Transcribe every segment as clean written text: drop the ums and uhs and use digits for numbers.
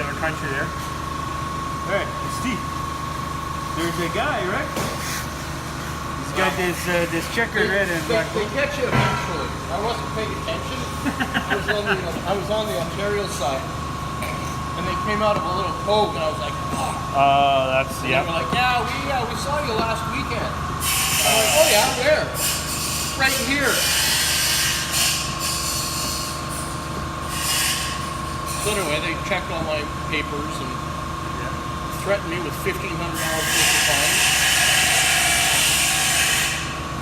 of a country there. Alright, Steve. There's a guy, right? He's got this checkered red and black. They catch you eventually. I wasn't paying attention. I was on the Ontario side. And they came out of a little cove and I was like, fuck. Oh, that's, and they were like, yeah, we saw you last weekend. I'm like, oh yeah, where? Right here. So anyway, they checked all my papers and threatened me with $1,500 worth of fines.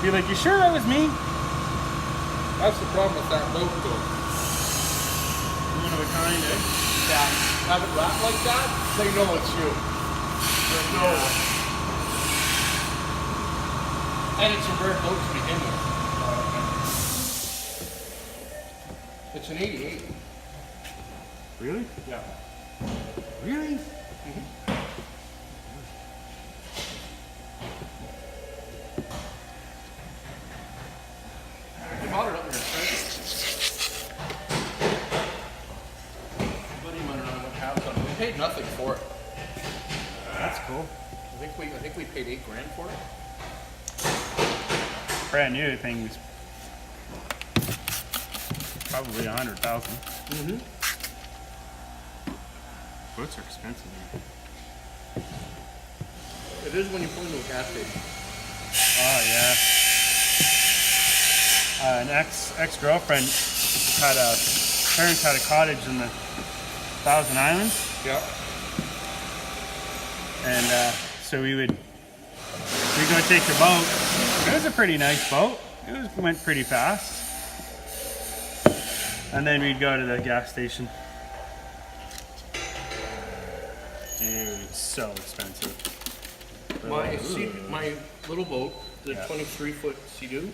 Be like, you sure that was me? That's the problem with that boat though. One of a kind, eh? Yeah, have it wrapped like that, they know it's you. There's no way. And it's a rare boat to begin with. It's an 88. Really? Yeah. Really? They bought it up there, right? Buddy went around what house on it. We paid nothing for it. That's cool. I think we paid $8 grand for it. Brand new thing was probably 100,000. Mm-hmm. Boats are expensive. It is when you pull into a gas station. Oh yeah. An ex-girlfriend parents had a cottage in the Thousand Islands. Yeah. And so we'd go take the boat. It was a pretty nice boat. Went pretty fast. And then we'd go to the gas station. Dude, it's so expensive. My little boat, the 23-foot Sea-Doo.